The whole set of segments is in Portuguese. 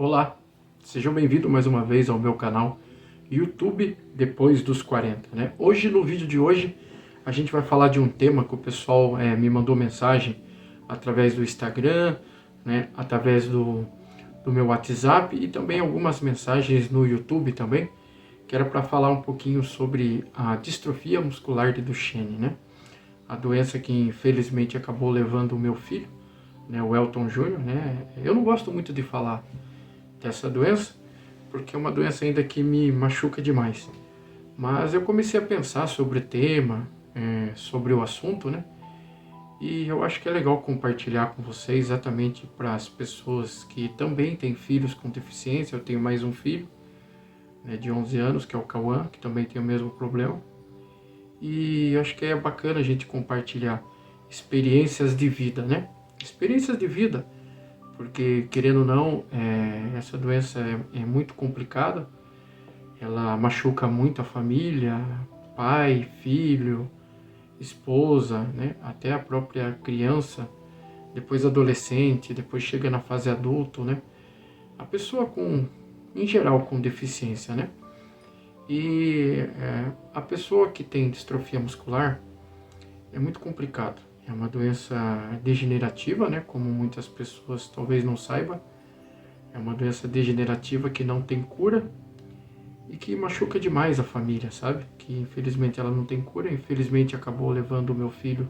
Olá, sejam bem-vindos mais uma vez ao meu canal YouTube Depois dos 40, né? Hoje, no vídeo de hoje, a gente vai falar de um tema que o pessoal me mandou mensagem através do Instagram, né? Através do meu WhatsApp e também algumas mensagens no YouTube também, que era para falar um pouquinho sobre a distrofia muscular de Duchenne, né? A doença que infelizmente acabou levando o meu filho, né, o Elton Júnior, né? Eu não gosto muito de falar dessa doença, porque é uma doença ainda que me machuca demais. Mas eu comecei a pensar sobre o tema, sobre o assunto, né? E eu acho que é legal compartilhar com vocês exatamente para as pessoas que também têm filhos com deficiência. Eu tenho mais um filho, né, de 11 anos, que é o Cauã, que também tem o mesmo problema. E eu acho que é bacana a gente compartilhar experiências de vida, né? Experiências de vida, porque querendo ou não, essa doença é muito complicada, ela machuca muito a família, pai, filho, esposa, né? Até a própria criança, depois adolescente, depois chega na fase adulto, né? A pessoa em geral, com deficiência, né? E a pessoa que tem distrofia muscular é muito complicado. É uma doença degenerativa, né? Como muitas pessoas talvez não saibam. É uma doença degenerativa que não tem cura e que machuca demais a família, sabe? Que infelizmente ela não tem cura. Infelizmente acabou levando o meu filho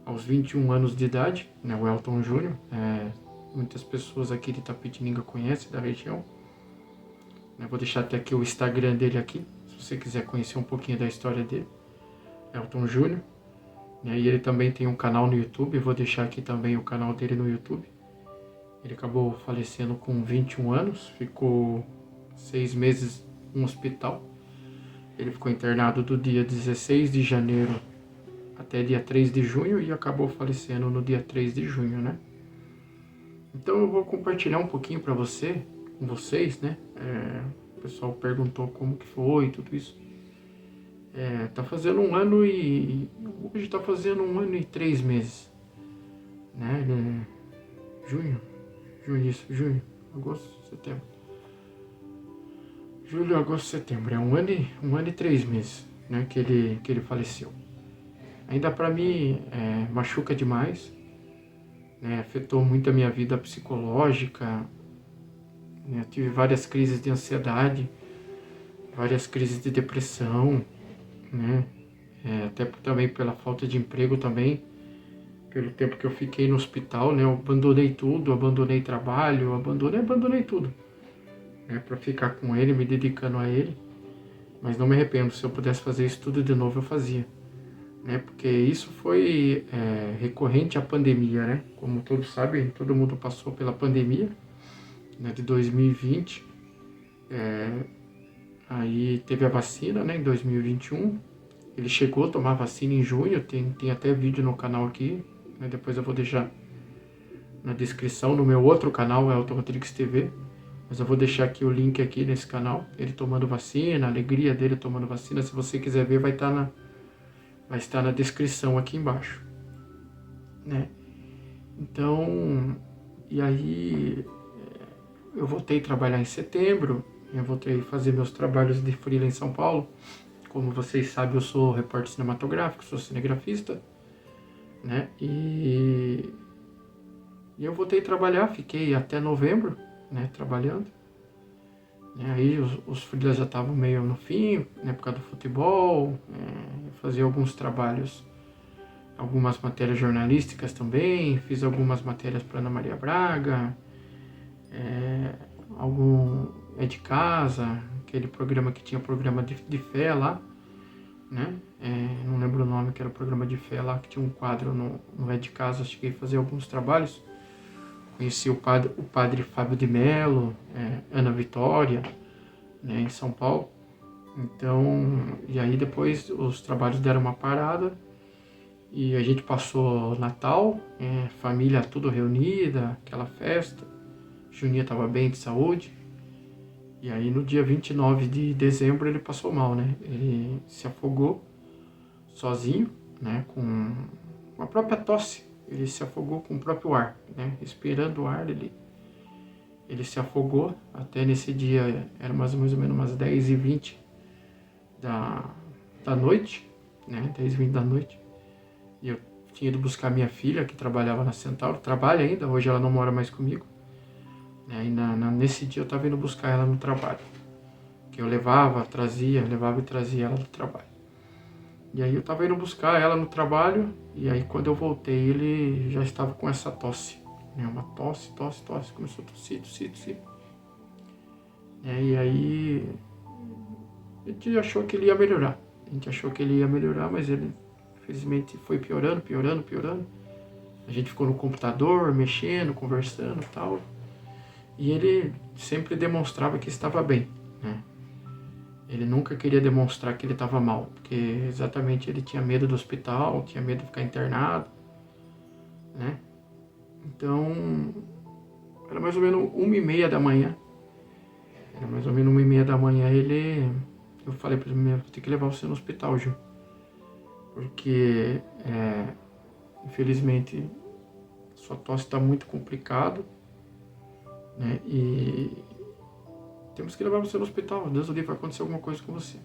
aos 21 anos de idade, né? O Elton Júnior. Muitas pessoas aqui de Itapetininga conhecem, da região. Eu vou deixar até aqui o Instagram dele aqui, se você quiser conhecer um pouquinho da história dele. Elton Júnior. E ele também tem um canal no YouTube, vou deixar aqui também o canal dele no YouTube. Ele acabou falecendo com 21 anos, ficou 6 meses no hospital. Ele ficou internado do dia 16 de janeiro até dia 3 de junho e acabou falecendo no dia 3 de junho, né? Então eu vou compartilhar um pouquinho para com vocês, né? O pessoal perguntou como que foi, tudo isso. Tá fazendo um ano e... Hoje tá fazendo um ano e 3 meses, né? Junho, agosto, setembro. Julho, agosto, setembro. É um ano e 3 meses, né? Que ele faleceu. Ainda para mim machuca demais, né? Afetou muito a minha vida psicológica, né? Eu tive várias crises de ansiedade, várias crises de depressão, né? Até também pela falta de emprego também, pelo tempo que eu fiquei no hospital, né? Eu abandonei tudo, abandonei trabalho, abandonei tudo, né? Para ficar com ele, me dedicando a ele. Mas não me arrependo, se eu pudesse fazer isso tudo de novo eu fazia, né? Porque isso foi recorrente à pandemia, né? Como todos sabem, todo mundo passou pela pandemia, né, de 2020. Aí teve a vacina, né, em 2021. Ele chegou a tomar vacina em junho, tem até vídeo no canal aqui, né? Depois eu vou deixar na descrição no meu outro canal, é Elton Rodrigues TV. Mas eu vou deixar aqui o link aqui nesse canal, ele tomando vacina, a alegria dele tomando vacina. Se você quiser ver, vai estar na descrição aqui embaixo, né? Então, e aí eu voltei a trabalhar em setembro, eu voltei a fazer meus trabalhos de freela em São Paulo. Como vocês sabem, eu sou repórter cinematográfico, sou cinegrafista, né? E eu voltei a trabalhar, fiquei até novembro, né, trabalhando. Aí os freelas já estavam meio no fim, né, por causa do futebol, fazia alguns trabalhos, algumas matérias jornalísticas também, fiz algumas matérias para Ana Maria Braga, algum de casa, aquele programa que tinha programa de fé lá, né? Não lembro o nome, que era o programa de fé lá, que tinha um quadro no é de casa. Cheguei a fazer alguns trabalhos, conheci o padre Fábio de Mello, Ana Vitória, né, em São Paulo. Então, e aí depois os trabalhos deram uma parada e a gente passou Natal, família tudo reunida, aquela festa. Juninha estava bem de saúde. E aí no dia 29 de dezembro ele passou mal, né? Ele se afogou sozinho, né? Com a própria tosse. Ele se afogou com o próprio ar, né? Respirando o ar, ele se afogou. Até nesse dia, era mais ou menos umas 10h20 da noite, né? 10h20 da noite. E eu tinha ido buscar minha filha, que trabalhava na Centauro, trabalha ainda, hoje ela não mora mais comigo. E nesse dia eu estava indo buscar ela no trabalho. Que eu levava e trazia ela do trabalho. E aí eu estava indo buscar ela no trabalho, e aí quando eu voltei ele já estava com essa tosse. Né? Uma tosse, começou a tossir. E aí a gente achou que ele ia melhorar. Mas ele infelizmente foi piorando. A gente ficou no computador, mexendo, conversando e tal. E ele sempre demonstrava que estava bem, né? Ele nunca queria demonstrar que ele estava mal, porque exatamente ele tinha medo do hospital, tinha medo de ficar internado, né? Então, era mais ou menos 1h30 da manhã. Eu falei para ele, vou ter que levar você no hospital, Ju. Porque, infelizmente, sua tosse está muito complicado, né? E temos que levar você no hospital, Deus do livre, vai acontecer alguma coisa com você.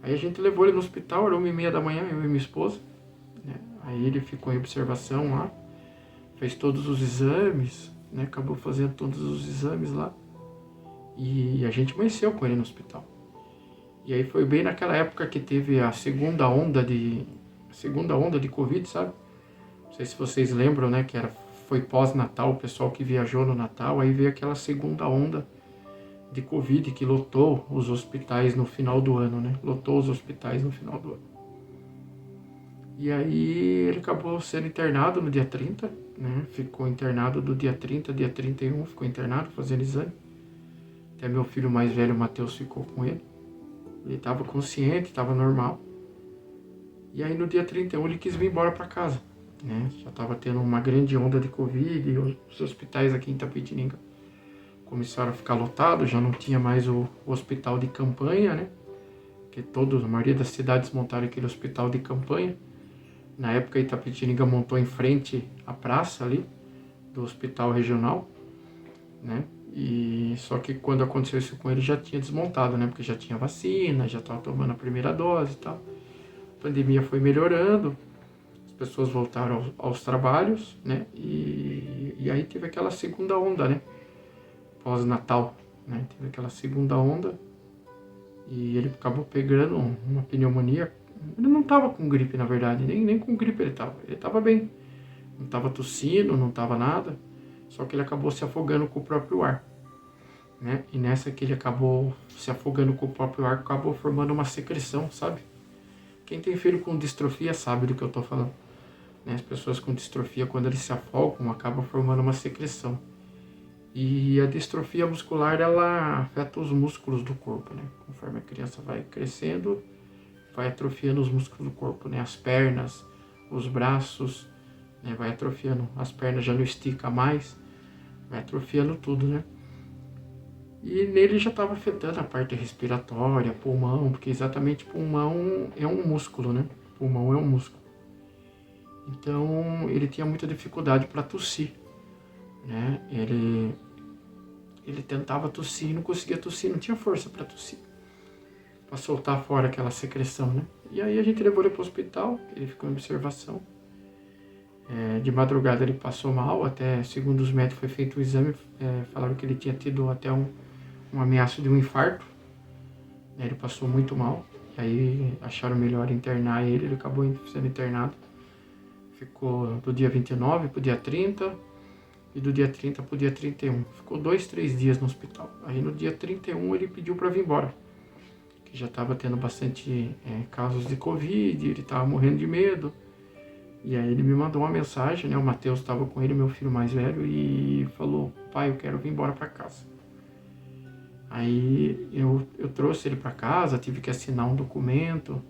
Aí a gente levou ele no hospital, era 1h30 da manhã, eu e minha esposa, né? Aí ele ficou em observação lá, fez todos os exames, né? Acabou fazendo todos os exames lá. E a gente amanheceu com ele no hospital. E aí foi bem naquela época que teve a segunda onda de Covid, sabe? Não sei se vocês lembram, né? Foi pós-Natal, o pessoal que viajou no Natal, aí veio aquela segunda onda de Covid que lotou os hospitais no final do ano, né? E aí ele acabou sendo internado no dia 30, né? Ficou internado do dia 30, dia 31, ficou internado fazendo exame. Até meu filho mais velho, o Matheus, ficou com ele. Ele estava consciente, estava normal. E aí no dia 31 ele quis vir embora para casa, né? Já estava tendo uma grande onda de Covid e os hospitais aqui em Itapetininga começaram a ficar lotados, já não tinha mais o hospital de campanha, né? Porque a maioria das cidades montaram aquele hospital de campanha. Na época Itapetininga montou em frente à praça ali do hospital regional, né? E só que quando aconteceu isso com ele já tinha desmontado, né? Porque já tinha vacina, já estava tomando a primeira dose e tal. A pandemia foi melhorando, as pessoas voltaram aos trabalhos, né? E aí teve aquela segunda onda, né? Pós-Natal, né? Teve aquela segunda onda e ele acabou pegando uma pneumonia. Ele não estava com gripe, na verdade, nem com gripe ele estava bem. Não estava tossindo, não estava nada, só que ele acabou se afogando com o próprio ar, né? E nessa que ele acabou se afogando com o próprio ar, acabou formando uma secreção, sabe? Quem tem filho com distrofia sabe do que eu estou falando, né? As pessoas com distrofia, quando eles se afogam, acabam formando uma secreção. E a distrofia muscular, ela afeta os músculos do corpo, né? Conforme a criança vai crescendo, vai atrofiando os músculos do corpo, né? As pernas, os braços, né? Vai atrofiando. As pernas já não estica mais, vai atrofiando tudo, né? E nele já estava afetando a parte respiratória, pulmão, porque exatamente pulmão é um músculo, né? Pulmão é um músculo. Então ele tinha muita dificuldade para tossir, né? Ele tentava tossir e não conseguia tossir, não tinha força para tossir, para soltar fora aquela secreção, né? E aí a gente levou ele para o hospital, ele ficou em observação. De madrugada ele passou mal, até segundo os médicos foi feito o exame, falaram que ele tinha tido até um ameaço de um infarto, né? Ele passou muito mal, e aí acharam melhor internar ele acabou sendo internado. Ficou do dia 29 para o dia 30 e do dia 30 para o dia 31. Ficou 2-3 dias no hospital. Aí no dia 31 ele pediu para vir embora, que já estava tendo bastante casos de Covid, ele estava morrendo de medo. E aí ele me mandou uma mensagem, né? O Matheus estava com ele, meu filho mais velho, e falou: pai, eu quero vir embora para casa. Aí eu trouxe ele para casa, tive que assinar um documento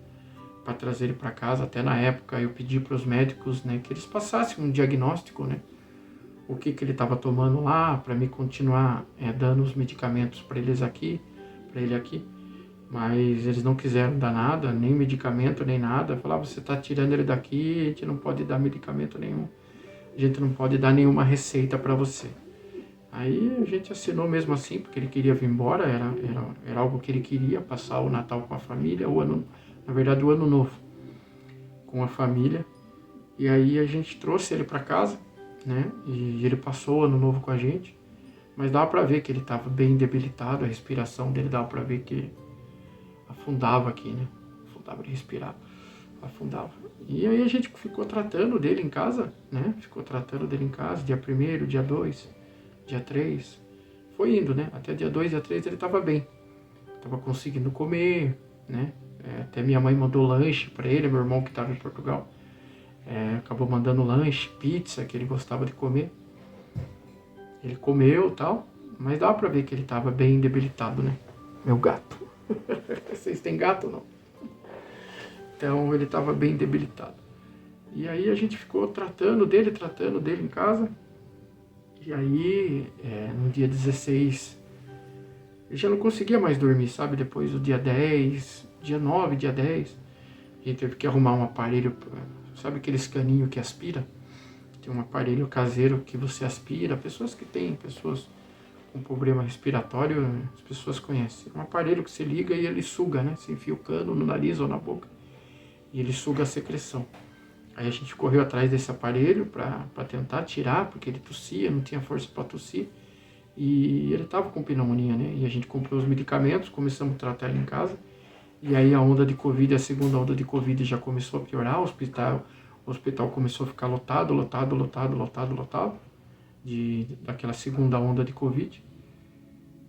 para trazer ele para casa. Até na época eu pedi para os médicos, né, que eles passassem um diagnóstico, né? O que ele estava tomando lá, para me continuar dando os medicamentos para ele aqui. Mas eles não quiseram dar nada, nem medicamento, nem nada. Falaram: você está tirando ele daqui, a gente não pode dar medicamento nenhum, a gente não pode dar nenhuma receita para você. Aí a gente assinou mesmo assim, porque ele queria vir embora, era algo que ele queria, passar o Natal com a família, na verdade o Ano Novo com a família. E aí a gente trouxe ele para casa, né? E ele passou o Ano Novo com a gente. Mas dava para ver que ele estava bem debilitado, a respiração dele dava para ver que afundava aqui, né? Afundava, ele respirava, afundava. E aí a gente ficou tratando dele em casa, né? Ficou tratando dele em casa, dia 1º, dia 2, dia 3. Foi indo, né? Até dia 2, dia 3 ele estava bem. Tava conseguindo comer, né? Até minha mãe mandou lanche para ele, meu irmão que estava em Portugal. Acabou mandando lanche, pizza, que ele gostava de comer. Ele comeu e tal, mas dava pra ver que ele tava bem debilitado, né? Meu gato. Vocês têm gato ou não? Então ele tava bem debilitado. E aí a gente ficou tratando dele em casa. E aí, no dia 16, ele já não conseguia mais dormir, sabe? Depois do dia 10, dia 9, dia 10, a gente teve que arrumar um aparelho, sabe aqueles caninhos que aspira? Tem um aparelho caseiro que você aspira, pessoas com problema respiratório, as pessoas conhecem. É um aparelho que você liga e ele suga, né? Você enfia o cano no nariz ou na boca e ele suga a secreção. Aí a gente correu atrás desse aparelho para tentar tirar, porque ele tossia, não tinha força para tossir. E ele estava com pneumonia, né? E a gente comprou os medicamentos, começamos a tratar ele em casa. E aí a onda de Covid, a segunda onda de Covid já começou a piorar, o hospital começou a ficar lotado, daquela segunda onda de Covid.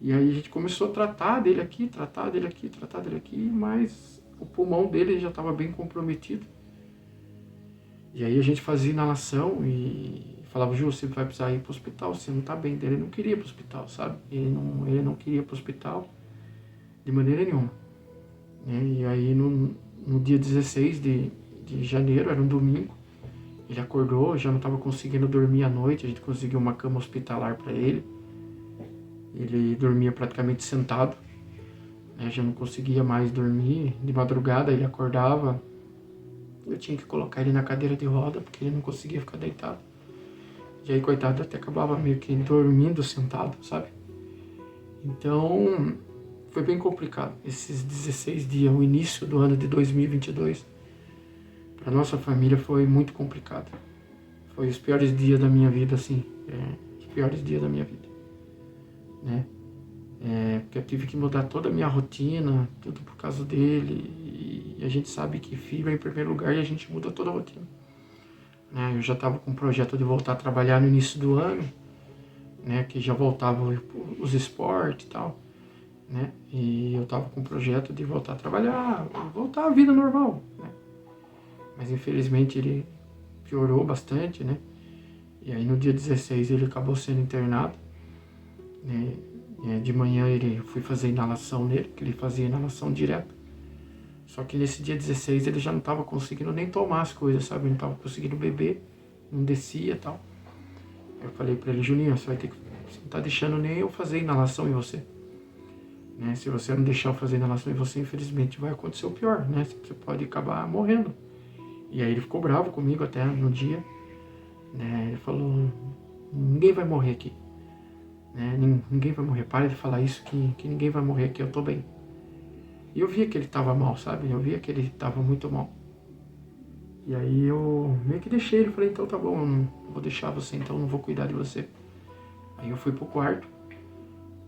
E aí a gente começou a tratar dele aqui, mas o pulmão dele já estava bem comprometido. E aí a gente fazia inalação e falava, Ju, você vai precisar ir para o hospital, você não está bem. Ele não queria ir para o hospital, sabe? Ele não queria ir para o hospital de maneira nenhuma. E aí no dia 16 de janeiro, era um domingo, ele acordou, já não estava conseguindo dormir à noite, a gente conseguiu uma cama hospitalar para ele. Ele dormia praticamente sentado, né? Já não conseguia mais dormir. De madrugada ele acordava, eu tinha que colocar ele na cadeira de roda, porque ele não conseguia ficar deitado. E aí, coitado, até acabava meio que dormindo sentado, sabe? Então, foi bem complicado. Esses 16 dias, o início do ano de 2022, para nossa família foi muito complicado. Foi os piores dias da minha vida, assim. Os piores dias da minha vida, né? Porque eu tive que mudar toda a minha rotina, tudo por causa dele. E a gente sabe que filho é em primeiro lugar e a gente muda toda a rotina. Né? Eu já estava com um projeto de voltar a trabalhar no início do ano, né? Que já voltava os esportes e tal, né? E eu estava com um projeto de voltar a trabalhar, voltar à vida normal, né? Mas infelizmente ele piorou bastante, né? E aí no dia 16 ele acabou sendo internado, né? De manhã eu fui fazer inalação nele, que ele fazia inalação direto. Só que nesse dia 16 ele já não estava conseguindo nem tomar as coisas, sabe? Não estava conseguindo beber, não descia e tal. Eu falei para ele, Juninho, você não tá deixando nem eu fazer inalação em você. Né? Se você não deixar eu fazer inalação em você, infelizmente vai acontecer o pior, né? Você pode acabar morrendo. E aí ele ficou bravo comigo até no dia, né? Ele falou, ninguém vai morrer aqui. Né? Ninguém vai morrer, para de falar isso, que ninguém vai morrer aqui, eu tô bem. E eu via que ele tava mal, sabe? Eu via que ele tava muito mal. E aí eu meio que deixei ele, falei, então tá bom, eu não vou deixar você, então não vou cuidar de você. Aí eu fui pro quarto,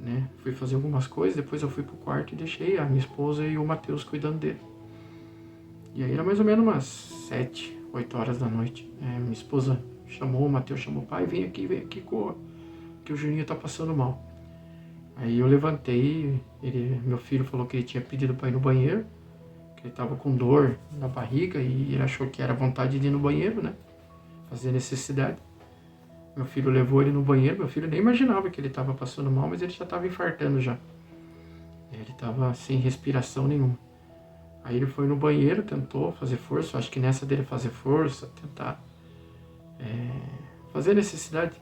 né? Fui fazer algumas coisas, depois eu fui pro quarto e deixei a minha esposa e o Matheus cuidando dele. E aí era mais ou menos umas 7, 8 horas da noite. Minha esposa chamou, o Matheus chamou, pai, vem aqui, corra, que o Juninho tá passando mal. Aí eu levantei, meu filho falou que ele tinha pedido para ir no banheiro, que ele tava com dor na barriga e ele achou que era vontade de ir no banheiro, né? Fazer necessidade. Meu filho levou ele no banheiro, meu filho nem imaginava que ele tava passando mal, mas ele já tava infartando já. Ele tava sem respiração nenhuma. Aí ele foi no banheiro, tentou fazer força, acho que nessa dele fazer força, tentar fazer necessidade.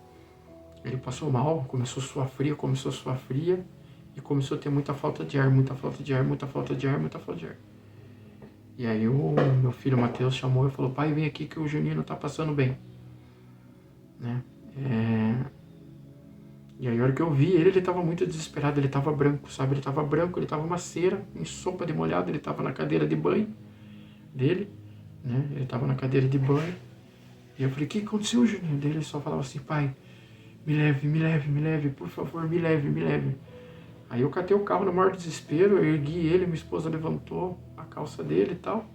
Ele passou mal, começou a suar fria e começou a ter muita falta de ar. E aí o meu filho Matheus chamou e falou, pai, vem aqui que o Juninho não tá passando bem. Né? E aí a hora que eu vi ele, ele tava muito desesperado, ele tava branco, sabe? Ele tava branco, ele tava uma cera, em sopa de molhado, ele tava na cadeira de banho dele, né? Ele tava na cadeira de banho. E eu falei, o que aconteceu, Juninho? Daí ele só falava assim, pai, me leve, me leve, me leve, por favor, me leve, me leve. Aí eu catei o carro no maior desespero, eu ergui ele, minha esposa levantou a calça dele e tal.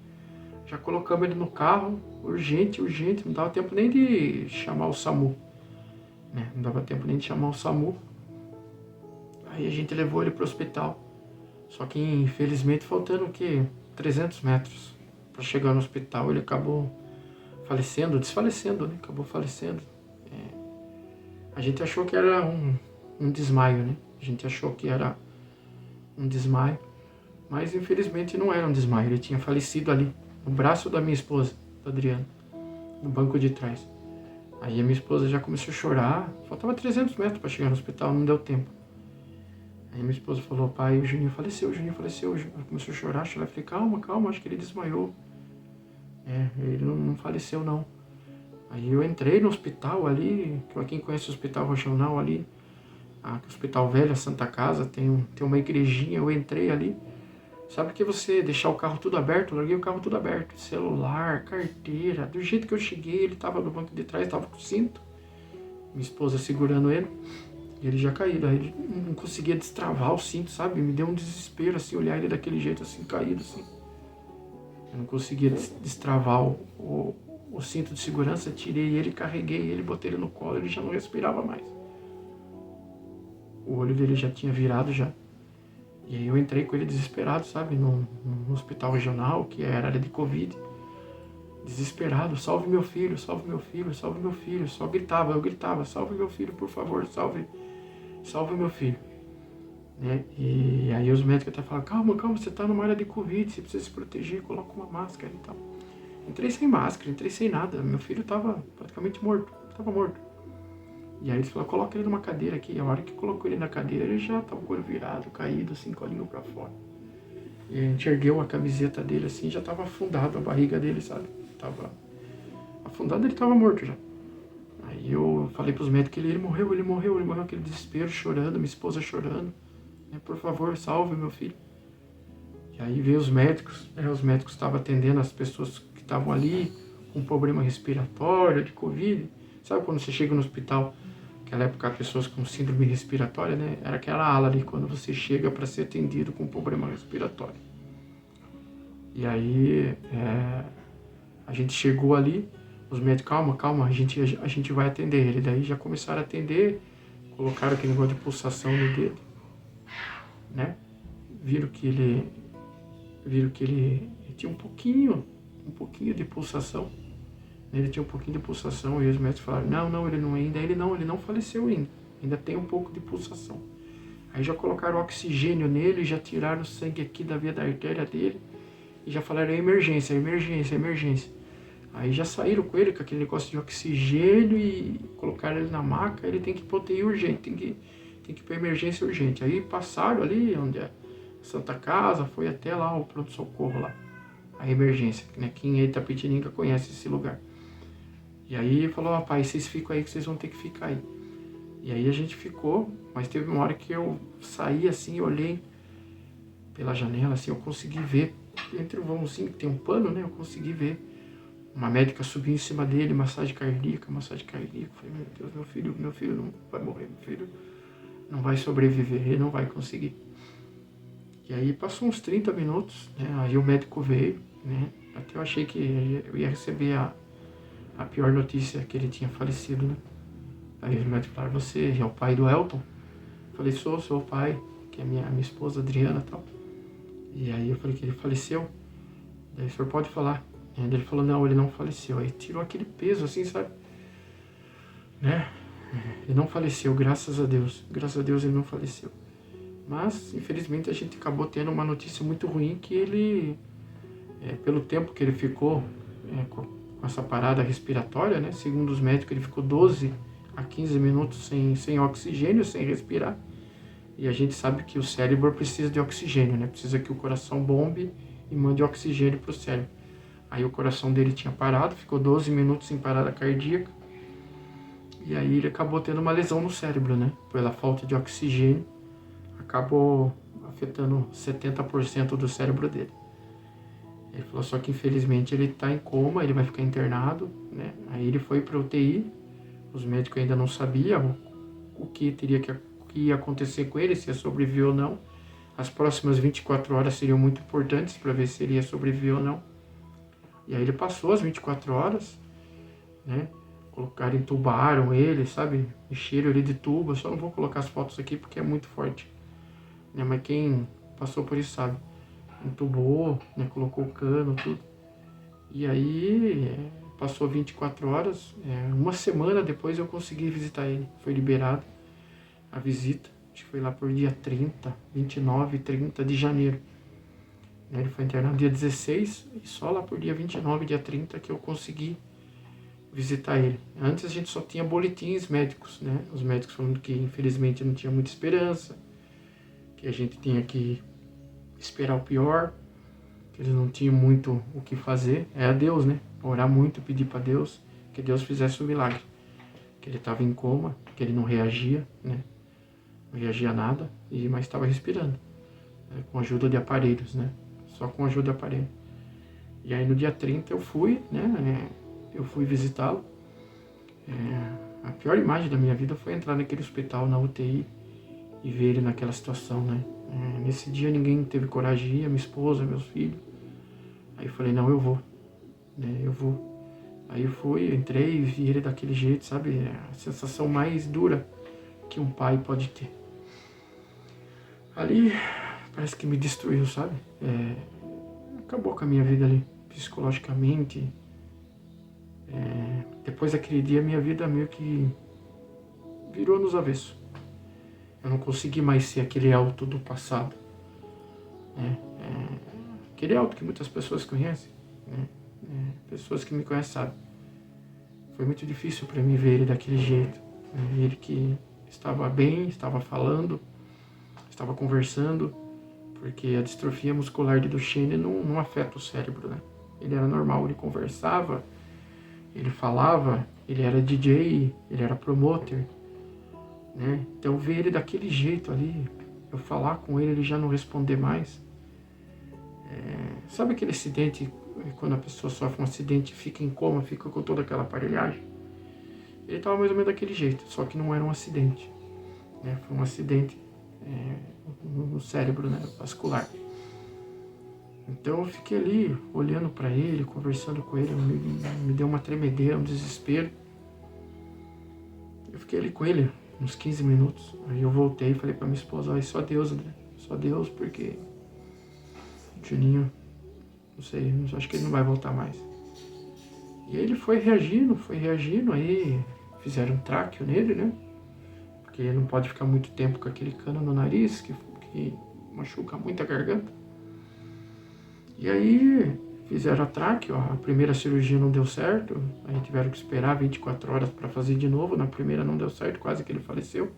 Já colocamos ele no carro, urgente, urgente, não dava tempo nem de chamar o SAMU, né? Não dava tempo nem de chamar o SAMU. Aí a gente levou ele pro hospital. Só que infelizmente faltando o quê? 300 metros para chegar no hospital, ele acabou falecendo, desfalecendo, né? Acabou falecendo. A gente achou que era um desmaio, né? A gente achou que era um desmaio, mas infelizmente não era um desmaio. Ele tinha falecido ali, no braço da minha esposa, da Adriana, no banco de trás. Aí a minha esposa já começou a chorar, faltava 300 metros para chegar no hospital, não deu tempo. Aí minha esposa falou, pai, o Juninho faleceu, o Juninho faleceu. Ela começou a chorar, eu falei, calma, calma, acho que ele desmaiou. Ele não faleceu não. Aí eu entrei no hospital ali, para quem conhece o Hospital Regional ali, Hospital Velho, a Santa Casa, tem uma igrejinha, eu entrei ali. Sabe que você deixar o carro tudo aberto? Eu larguei o carro tudo aberto, celular, carteira. Do jeito que eu cheguei, ele tava no banco de trás, tava com o cinto. Minha esposa segurando ele, e ele já caído. Aí ele não conseguia destravar o cinto, sabe? Me deu um desespero, assim, olhar ele daquele jeito, assim, caído, assim. Eu não conseguia destravar o cinto de segurança, tirei ele, carreguei ele, botei ele no colo, ele já não respirava mais. O olho dele já tinha virado já. E aí eu entrei com ele desesperado, sabe, no hospital regional, que era área de Covid. Desesperado, salve meu filho, salve meu filho, salve meu filho. Só gritava, eu gritava, salve meu filho, por favor, salve meu filho. Né? E aí os médicos até falaram, calma, calma, você tá numa área de Covid, você precisa se proteger, coloca uma máscara e tal. Entrei sem máscara, entrei sem nada, meu filho tava praticamente morto, tava morto. E aí eles falaram, coloca ele numa cadeira aqui. A hora que colocou ele na cadeira, ele já tava com o olho virado, caído, assim, colinho pra fora. E a gente ergueu a camiseta dele, assim, já tava afundado a barriga dele, sabe? Tava afundado, ele tava morto já. Aí eu falei pros médicos que ele morreu, aquele desespero, chorando, minha esposa chorando. Né? Por favor, salve meu filho. E aí veio os médicos estavam atendendo as pessoas que estavam ali com problema respiratório, de Covid. Sabe quando você chega no hospital, naquela época, pessoas com síndrome respiratória, né? Era aquela ala ali, quando você chega para ser atendido com problema respiratório. E aí, a gente chegou ali, os médicos, calma, a gente vai atender ele. Daí já começaram a atender, colocaram aquele negócio de pulsação no dedo, né? Viram que ele tinha um pouquinho de pulsação. Ele tinha um pouquinho de pulsação e os médicos falaram, não, ele não faleceu ainda tem um pouco de pulsação. Aí já colocaram oxigênio nele, já tiraram o sangue aqui da veia da artéria dele e já falaram, emergência. Aí já saíram com ele com aquele negócio de oxigênio e colocaram ele na maca, ele tem que ir pra UTI urgente, tem que ir pra emergência urgente. Aí passaram ali, onde é Santa Casa, foi até lá o pronto-socorro lá, a emergência, né? Quem é Itapetininga conhece esse lugar. E aí falou, pai, vocês ficam aí que vocês vão ter que ficar aí. E aí a gente ficou, mas teve uma hora que eu saí assim, olhei pela janela, assim, eu consegui ver, entre o vãozinho que tem um pano, né, eu consegui ver uma médica subiu em cima dele, massagem cardíaca. Falei, meu Deus, meu filho não vai morrer, meu filho não vai sobreviver, ele não vai conseguir. E aí passou uns 30 minutos, né, aí o médico veio, né, até eu achei que eu ia receber a pior notícia, que ele tinha falecido, né. Aí os médicos falaram, você é o pai do Elton? Eu falei, sou o pai, que é minha esposa Adriana e tal. E aí eu falei que ele faleceu. Daí o senhor pode falar. E ele falou, não, ele não faleceu. Aí tirou aquele peso assim, sabe? Né? Ele não faleceu, graças a Deus. Graças a Deus ele não faleceu. Mas, infelizmente, a gente acabou tendo uma notícia muito ruim que ele, pelo tempo que ele ficou com essa parada respiratória, né? Segundo os médicos, ele ficou 12 a 15 minutos sem oxigênio, sem respirar. E a gente sabe que o cérebro precisa de oxigênio, né? Precisa que o coração bombe e mande oxigênio para o cérebro. Aí o coração dele tinha parado, ficou 12 minutos sem parada cardíaca. E aí ele acabou tendo uma lesão no cérebro, né? Pela falta de oxigênio, acabou afetando 70% do cérebro dele. Ele falou só que infelizmente ele está em coma, ele vai ficar internado, né? Aí ele foi para UTI, os médicos ainda não sabiam o que ia acontecer com ele, se ia sobreviver ou não. As próximas 24 horas seriam muito importantes para ver se ele ia sobreviver ou não. E aí ele passou as 24 horas, né? Colocaram, entubaram ele, sabe? Encheram ele de tubo. Eu só não vou colocar as fotos aqui porque é muito forte, né? Mas quem passou por isso sabe. Entubou, né? Colocou o cano, tudo. E aí passou 24 horas. Uma semana depois eu consegui visitar ele. Foi liberado a visita. Acho que foi lá por dia 30, 29 e 30 de janeiro. Ele foi internado dia 16 e só lá por dia 29, dia 30 que eu consegui visitar ele. Antes a gente só tinha boletins médicos, né? Os médicos falando que infelizmente não tinha muita esperança, que a gente tinha que esperar o pior, que eles não tinham muito o que fazer. É a Deus, né? Orar muito, pedir para Deus que Deus fizesse o milagre. Que ele estava em coma, que ele não reagia, né? Não reagia a nada, mas estava respirando, né? Com a ajuda de aparelhos, né? Só com a ajuda de aparelho. E aí no dia 30 eu fui, né? Eu fui visitá-lo. A pior imagem da minha vida foi entrar naquele hospital, na UTI, e ver ele naquela situação, né? Nesse dia ninguém teve coragem de ir, minha esposa, meus filhos. Aí eu falei, não, eu vou, né? Eu vou. Aí eu fui, entrei e vi ele daquele jeito, sabe? A sensação mais dura que um pai pode ter. Ali parece que me destruiu, sabe? Acabou com a minha vida ali, psicologicamente. Depois daquele dia, minha vida meio que virou nos avessos. Eu não consegui mais ser aquele Elton do passado, né? Aquele Elton que muitas pessoas conhecem, né? Pessoas que me conhecem sabem. Foi muito difícil para mim ver ele daquele jeito, né? Ele que estava bem, estava falando, estava conversando, porque a distrofia muscular de Duchenne não afeta o cérebro, né? Ele era normal, ele conversava, ele falava, ele era DJ, ele era promoter, né? Então ver ele daquele jeito ali, eu falar com ele, ele já não responder mais. Sabe aquele acidente, quando a pessoa sofre um acidente, fica em coma, fica com toda aquela aparelhagem? Ele estava mais ou menos daquele jeito, só que não era um acidente, né? Foi um acidente no cérebro, né? Vascular. Então eu fiquei ali, olhando para ele, conversando com ele, me deu uma tremedeira, um desespero. Eu fiquei ali com ele uns 15 minutos, aí eu voltei e falei para minha esposa, olha, só Deus, André, só Deus, porque o Juninho, não sei, acho que ele não vai voltar mais. E aí ele foi reagindo, aí fizeram um tráqueo nele, né? Porque ele não pode ficar muito tempo com aquele cano no nariz, que machuca muito a garganta. E aí fizeram a tráqueo, a primeira cirurgia não deu certo, aí tiveram que esperar 24 horas para fazer de novo, na primeira não deu certo, quase que ele faleceu.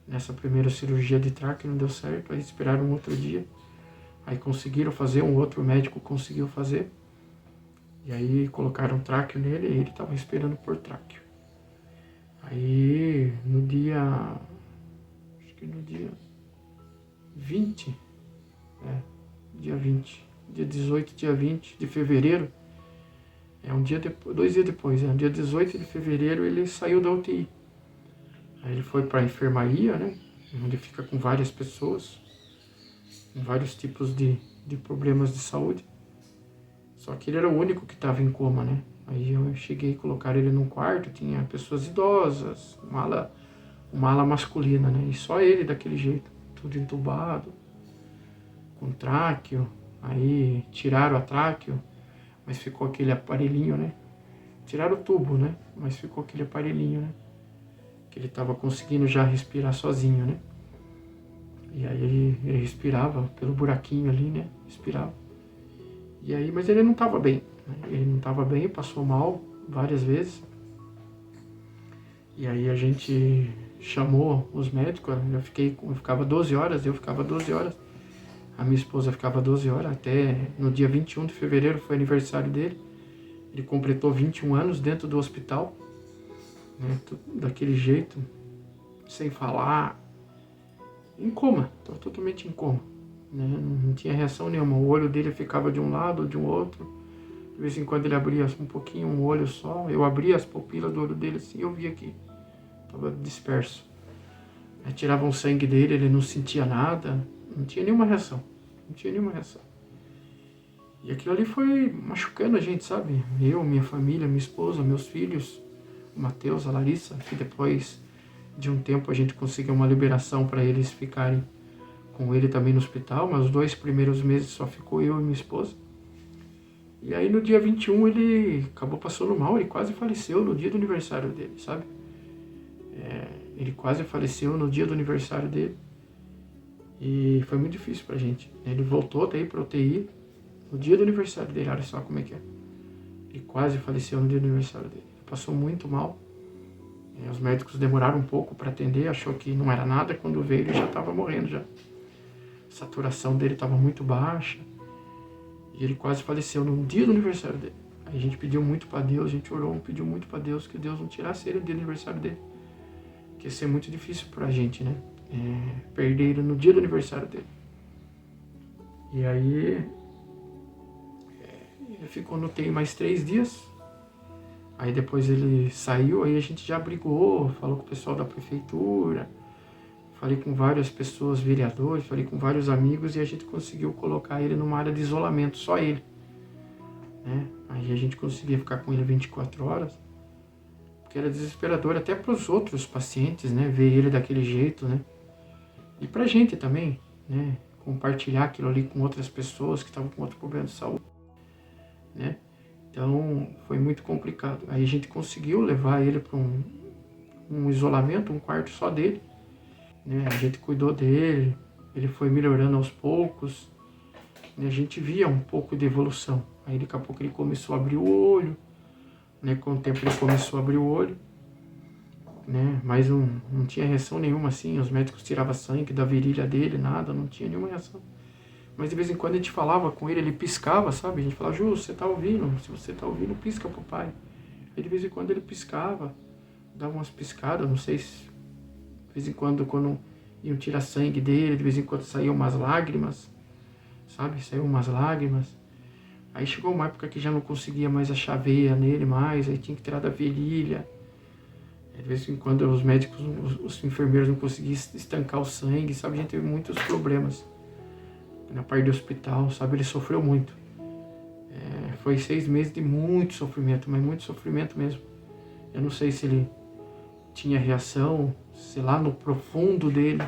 Nessa primeira cirurgia de tráqueo não deu certo, aí esperaram um outro dia, aí conseguiram fazer, um outro médico conseguiu fazer, e aí colocaram tráqueo nele e ele estava respirando por tráqueo. Aí no dia, acho que no dia 20, dia 20, dia 18, dia 20 de fevereiro, um dia depois, 2 dias depois, no dia 18 de fevereiro ele saiu da UTI. Aí ele foi para a enfermaria, né, onde fica com várias pessoas, com vários tipos de problemas de saúde. Só que ele era o único que estava em coma, né? Aí eu cheguei a colocar ele num quarto, tinha pessoas idosas, uma ala masculina, né? E só ele daquele jeito, tudo entubado, com tráqueo. Aí tiraram a tráqueo, mas ficou aquele aparelhinho, né? Tiraram o tubo, né? Mas ficou aquele aparelhinho, né? Que ele estava conseguindo já respirar sozinho, né? E aí ele respirava pelo buraquinho ali, né? Respirava. E aí, mas ele não estava bem, né? Ele não estava bem, passou mal várias vezes. E aí a gente chamou os médicos, eu ficava 12 horas, a minha esposa ficava 12 horas, até no dia 21 de fevereiro foi aniversário dele. Ele completou 21 anos dentro do hospital. né? Tudo daquele jeito, sem falar, em coma, estava totalmente em coma, né? Não tinha reação nenhuma, o olho dele ficava de um lado ou de um outro, de vez em quando ele abria um pouquinho, um olho só, eu abria as pupilas do olho dele assim, eu via que estava disperso. Aí tiravam o sangue dele, ele não sentia nada, não tinha nenhuma reação, não tinha nenhuma reação. E aquilo ali foi machucando a gente, sabe? Eu, minha família, minha esposa, meus filhos, o Matheus, a Larissa, que depois de um tempo a gente conseguiu uma liberação para eles ficarem com ele também no hospital, mas os 2 primeiros meses só ficou eu e minha esposa. E aí no dia 21 ele acabou passando mal, ele quase faleceu no dia do aniversário dele, sabe? Ele quase faleceu no dia do aniversário dele. E foi muito difícil pra gente. Ele voltou daí pra UTI no dia do aniversário dele, olha só como é que é. Ele quase faleceu no dia do aniversário dele. Ele passou muito mal. Os médicos demoraram um pouco para atender, achou que não era nada, quando veio ele já estava morrendo já. A saturação dele estava muito baixa. E ele quase faleceu no dia do aniversário dele. Aí a gente pediu muito para Deus, a gente orou, pediu muito para Deus que Deus não tirasse ele no dia do aniversário dele. Porque ia ser muito difícil pra gente, né? Perder ele no dia do aniversário dele. E aí ele ficou no UTI mais 3 dias. Aí depois ele saiu, aí a gente já brigou, falou com o pessoal da prefeitura, falei com várias pessoas, vereadores, falei com vários amigos e a gente conseguiu colocar ele numa área de isolamento, só ele, né? Aí a gente conseguia ficar com ele 24 horas, porque era desesperador até para os outros pacientes, né? Ver ele daquele jeito, né? E pra gente também, né? Compartilhar aquilo ali com outras pessoas que estavam com outro problema de saúde, né? Então foi muito complicado. Aí a gente conseguiu levar ele para um isolamento, um quarto só dele, né? A gente cuidou dele, ele foi melhorando aos poucos, né? A gente via um pouco de evolução. Aí daqui a pouco ele começou a abrir o olho, né? Com o tempo ele começou a abrir o olho, né? Mas não tinha reação nenhuma assim, os médicos tiravam sangue da virilha dele, nada, não tinha nenhuma reação. Mas de vez em quando a gente falava com ele, ele piscava, sabe? A gente falava, Ju, você tá ouvindo? Se você tá ouvindo, pisca pro pai. Aí de vez em quando ele piscava, dava umas piscadas, não sei se... De vez em quando iam tirar sangue dele, de vez em quando saíam umas lágrimas, sabe? Saíam umas lágrimas. Aí chegou uma época que já não conseguia mais achar veia nele mais, aí tinha que tirar da virilha. De vez em quando os médicos, os enfermeiros não conseguiam estancar o sangue, sabe? A gente teve muitos problemas na parte do hospital, sabe? Ele sofreu muito. Foi 6 meses de muito sofrimento, mas muito sofrimento mesmo. Eu não sei se ele tinha reação, se lá no profundo dele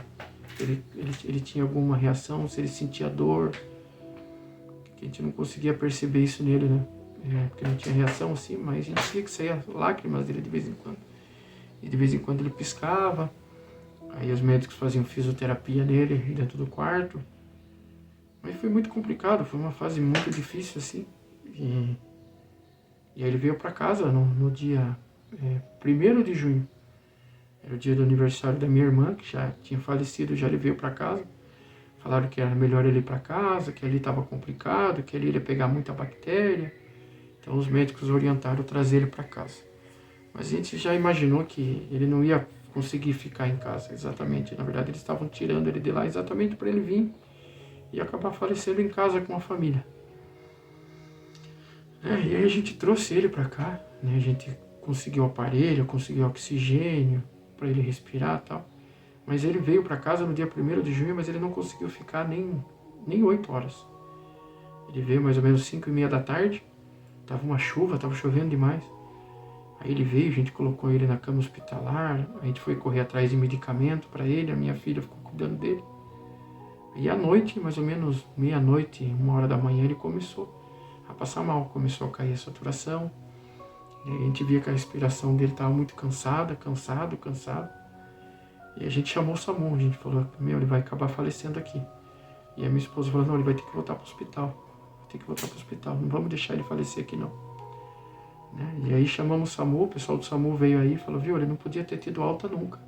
ele tinha alguma reação, se ele sentia dor, que a gente não conseguia perceber isso nele, né? Porque não tinha reação assim, mas a gente via que saía lágrimas dele de vez em quando. E de vez em quando ele piscava, aí os médicos faziam fisioterapia nele dentro do quarto. Mas foi muito complicado, foi uma fase muito difícil assim. E aí ele veio para casa no dia 1º de junho. Era o dia do aniversário da minha irmã, que já tinha falecido, já ele veio para casa. Falaram que era melhor ele ir para casa, que ali estava complicado, que ali ele ia pegar muita bactéria. Então os médicos orientaram trazer ele para casa. Mas a gente já imaginou que ele não ia conseguir ficar em casa, exatamente. Na verdade, eles estavam tirando ele de lá exatamente para ele vir e acabar falecendo em casa com a família. E aí a gente trouxe ele para cá, né? A gente conseguiu aparelho, conseguiu oxigênio para ele respirar e tal. Mas ele veio para casa no dia 1º de junho, mas ele não conseguiu ficar nem 8 horas. Ele veio mais ou menos 5h30 da tarde, tava uma chuva, tava chovendo demais. Aí ele veio, a gente colocou ele na cama hospitalar, a gente foi correr atrás de medicamento para ele, a minha filha ficou cuidando dele. E à noite, mais ou menos meia-noite, 1h da manhã, ele começou a passar mal, começou a cair a saturação. E a gente via que a respiração dele estava muito cansado. E a gente chamou o SAMU, a gente falou, ele vai acabar falecendo aqui. E a minha esposa falou, não, ele vai ter que voltar para o hospital, não vamos deixar ele falecer aqui não. E aí chamamos o SAMU, o pessoal do SAMU veio aí e falou, ele não podia ter tido alta nunca.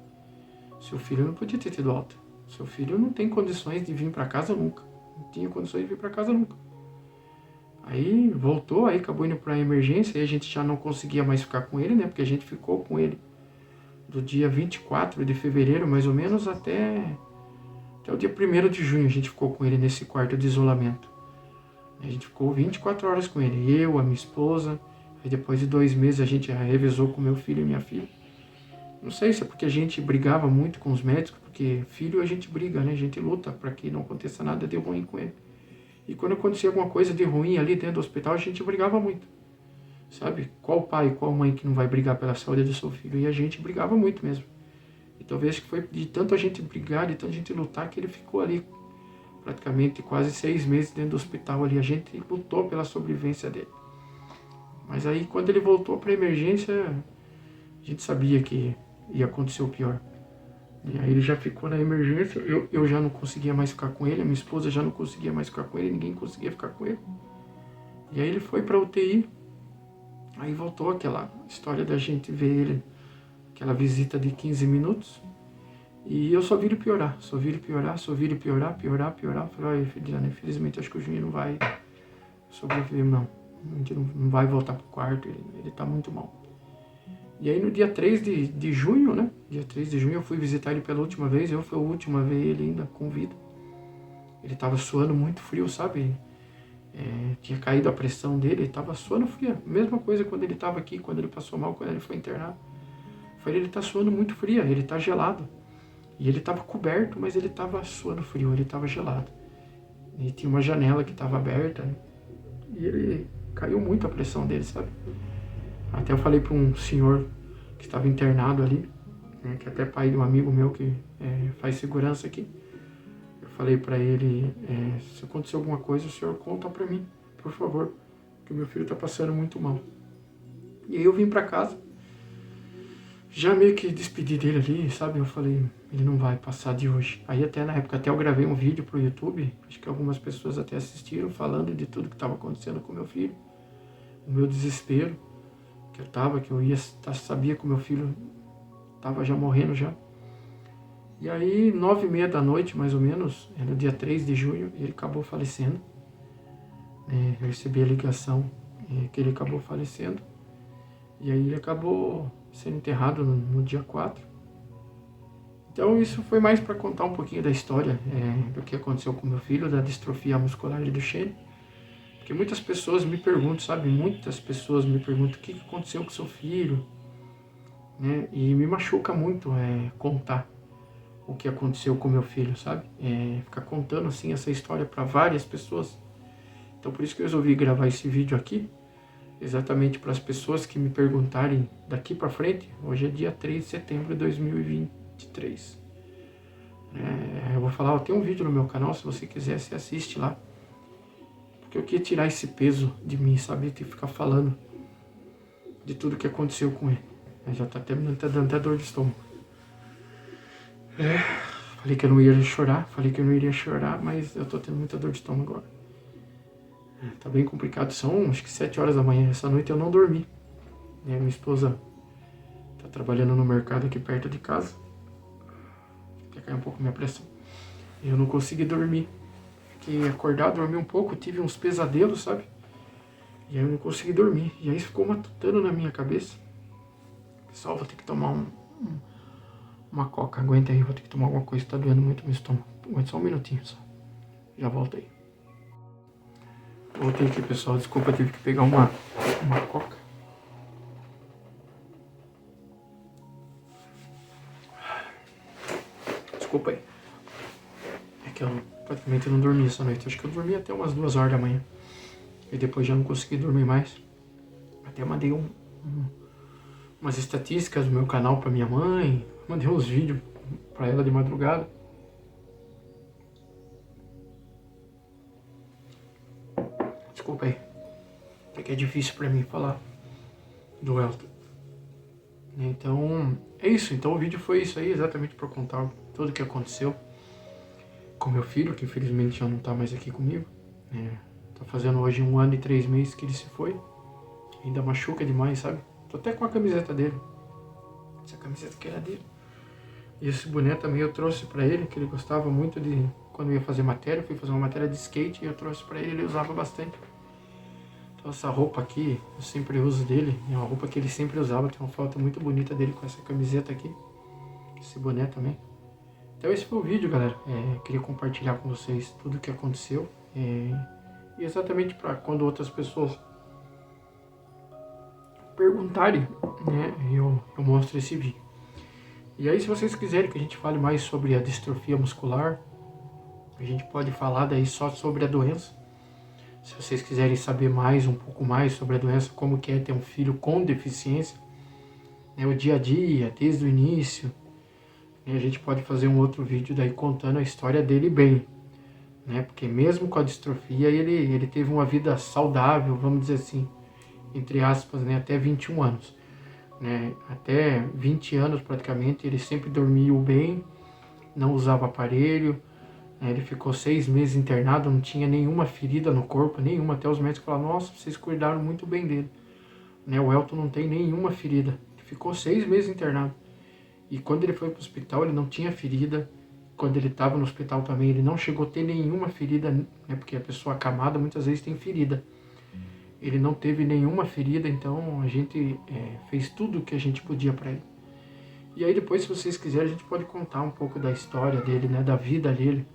Seu filho não podia ter tido alta. Seu filho não tem condições de vir para casa nunca. Não tinha condições de vir para casa nunca. Aí voltou, aí acabou indo para emergência, aí a gente já não conseguia mais ficar com ele, né? Porque a gente ficou com ele do dia 24 de fevereiro, mais ou menos, até o dia 1º de junho a gente ficou com ele nesse quarto de isolamento. A gente ficou 24 horas com ele, eu, a minha esposa. Aí depois de 2 meses a gente revezou com meu filho e minha filha. Não sei se é porque a gente brigava muito com os médicos, porque filho a gente briga, né? A gente luta para que não aconteça nada de ruim com ele. E quando acontecia alguma coisa de ruim ali dentro do hospital, a gente brigava muito. Sabe? Qual pai, qual mãe que não vai brigar pela saúde do seu filho? E a gente brigava muito mesmo. E talvez que foi de tanto a gente brigar, de tanto a gente lutar, que ele ficou ali praticamente quase 6 meses dentro do hospital ali. A gente lutou pela sobrevivência dele. Mas aí quando ele voltou para a emergência, a gente sabia que ia acontecer o pior. E aí ele já ficou na emergência, eu já não conseguia mais ficar com ele, a minha esposa já não conseguia mais ficar com ele, ninguém conseguia ficar com ele. E aí ele foi para UTI, aí voltou aquela história da gente ver ele, aquela visita de 15 minutos, e eu só vi ele piorar, piorar. Falei, Juliana, infelizmente acho que o Juninho não vai sobreviver, não. A gente não vai voltar pro quarto, ele tá muito mal. E aí no dia 3 de junho, né? Dia 3 de junho eu fui visitar ele pela última vez. Eu fui o último a ver ele ainda com vida. Ele tava suando muito frio, sabe? Tinha caído a pressão dele, ele tava suando frio. Mesma coisa quando ele tava aqui, quando ele passou mal, quando ele foi internado. Eu falei, ele tá suando muito frio, ele tá gelado. E ele tava coberto, mas ele tava suando frio, ele tava gelado. E tinha uma janela que tava aberta, né? E ele caiu muito a pressão dele, sabe? Até eu falei para um senhor que estava internado ali, né, que é até pai de um amigo meu que faz segurança aqui. Eu falei para ele, se acontecer alguma coisa, o senhor conta para mim, por favor, que o meu filho está passando muito mal. E aí eu vim para casa, já meio que despedi dele ali, sabe? Eu falei, ele não vai passar de hoje. Aí até na época, até eu gravei um vídeo pro YouTube, acho que algumas pessoas até assistiram, falando de tudo que estava acontecendo com o meu filho, o meu desespero. Que eu sabia que o meu filho estava já morrendo já. E aí, 9h30 da noite, mais ou menos, no dia 3 de junho, ele acabou falecendo. Eu recebi a ligação que ele acabou falecendo. E aí ele acabou sendo enterrado no dia 4. Então isso foi mais para contar um pouquinho da história do que aconteceu com o meu filho, da distrofia muscular de Duchenne. Porque muitas pessoas me perguntam, sabe? Muitas pessoas me perguntam o que aconteceu com seu filho, né? E me machuca muito contar o que aconteceu com meu filho, sabe? Ficar contando assim essa história para várias pessoas. Então por isso que eu resolvi gravar esse vídeo aqui, exatamente para as pessoas que me perguntarem daqui para frente. Hoje é dia 3 de setembro de 2023. Eu vou falar, tem um vídeo no meu canal, se você quiser, você assiste lá. Porque eu queria tirar esse peso de mim, sabe? De ficar falando de tudo que aconteceu com ele. Já tá terminando, tá dando até dor de estômago. Falei que eu não ia chorar, mas eu tô tendo muita dor de estômago agora. Tá bem complicado, são acho que 7 horas da manhã. Essa noite eu não dormi. Minha esposa tá trabalhando no mercado aqui perto de casa. Quer cair um pouco minha pressão. Eu não consegui dormir. Fiquei acordado, dormi um pouco, tive uns pesadelos, sabe? E aí eu não consegui dormir. E aí isso ficou matutando na minha cabeça. Pessoal, vou ter que tomar uma coca. Aguenta aí, vou ter que tomar alguma coisa, tá doendo muito meu estômago. Aguenta só um minutinho só. Já volto aí. Voltei aqui, pessoal. Desculpa, eu tive que pegar uma coca. Desculpa aí. É que eu praticamente não dormi essa noite. Acho que eu dormi até umas 2 horas da manhã. E depois já não consegui dormir mais. Até mandei umas estatísticas do meu canal pra minha mãe. Mandei uns vídeos pra ela de madrugada. Desculpa aí. É que é difícil pra mim falar do Elton. Então, é isso. Então o vídeo foi isso aí, exatamente pra contar tudo o que aconteceu com meu filho, que infelizmente já não tá mais aqui comigo. Tá fazendo hoje 1 ano e 3 meses que ele se foi. Ainda machuca demais, sabe? Tô até com a camiseta dele. Essa camiseta que era dele. E esse boné também eu trouxe pra ele, que ele gostava muito de... Quando eu ia fazer matéria, fui fazer uma matéria de skate e eu trouxe pra ele usava bastante. Então essa roupa aqui, eu sempre uso dele. É uma roupa que ele sempre usava, tem uma foto muito bonita dele com essa camiseta aqui. esse boné também. Então esse foi o vídeo, galera. Queria compartilhar com vocês tudo o que aconteceu. E exatamente para quando outras pessoas perguntarem, né, eu mostro esse vídeo. E aí, se vocês quiserem que a gente fale mais sobre a distrofia muscular, a gente pode falar daí só sobre a doença. Se vocês quiserem saber mais, um pouco mais sobre a doença, como que é ter um filho com deficiência, né, o dia a dia, desde o início, né, a gente pode fazer um outro vídeo daí contando a história dele bem, né, porque mesmo com a distrofia, ele teve uma vida saudável, vamos dizer assim, entre aspas, né, até 21 anos. Né, até 20 anos praticamente, ele sempre dormiu bem, não usava aparelho, né, ele ficou 6 meses internado, não tinha nenhuma ferida no corpo, nenhuma, até os médicos falaram, nossa, vocês cuidaram muito bem dele. Né, o Elton não tem nenhuma ferida, ele ficou 6 meses internado, e quando ele foi para o hospital ele não tinha ferida, quando ele estava no hospital também ele não chegou a ter nenhuma ferida, né, porque a pessoa acamada muitas vezes tem ferida. Ele não teve nenhuma ferida, então a gente fez tudo o que a gente podia para ele. E aí depois, se vocês quiserem, a gente pode contar um pouco da história dele, né, da vida dele,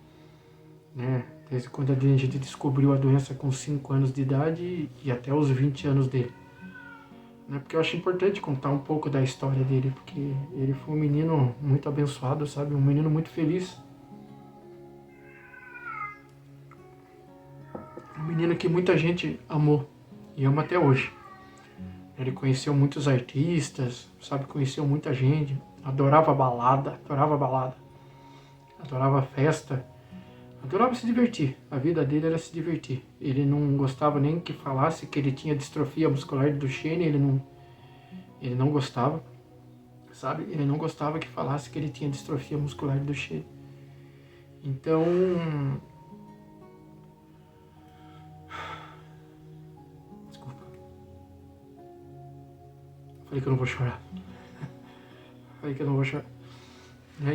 né, desde quando a gente descobriu a doença com 5 anos de idade e até os 20 anos dele. Né, porque eu acho importante contar um pouco da história dele, porque ele foi um menino muito abençoado, sabe, um menino muito feliz. Um menino que muita gente amou e ama até hoje. Ele conheceu muitos artistas, sabe, conheceu muita gente, adorava balada, adorava festa, adorava se divertir. A vida dele era se divertir. Ele não gostava nem que falasse que ele tinha distrofia muscular de Duchenne, ele não gostava, sabe, ele não gostava que falasse que ele tinha distrofia muscular de Duchenne. Então, falei que eu não vou chorar.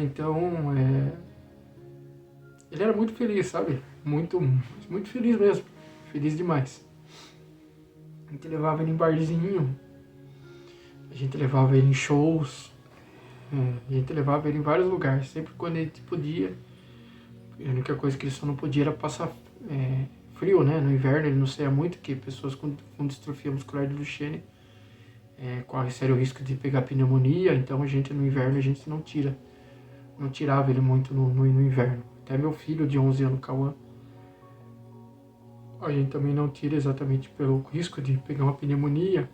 Então, ele era muito feliz, sabe? Muito, muito feliz mesmo. Feliz demais. A gente levava ele em barzinho. A gente levava ele em shows. A gente levava ele em vários lugares. Sempre quando a gente podia. A única coisa que ele só não podia era passar frio, né? No inverno ele não saía muito, porque pessoas com distrofia muscular de Duchenne corre sério risco de pegar pneumonia, então a gente no inverno a gente não tirava ele muito no inverno. Até meu filho de 11 anos, Cauã, a gente também não tira exatamente pelo risco de pegar uma pneumonia,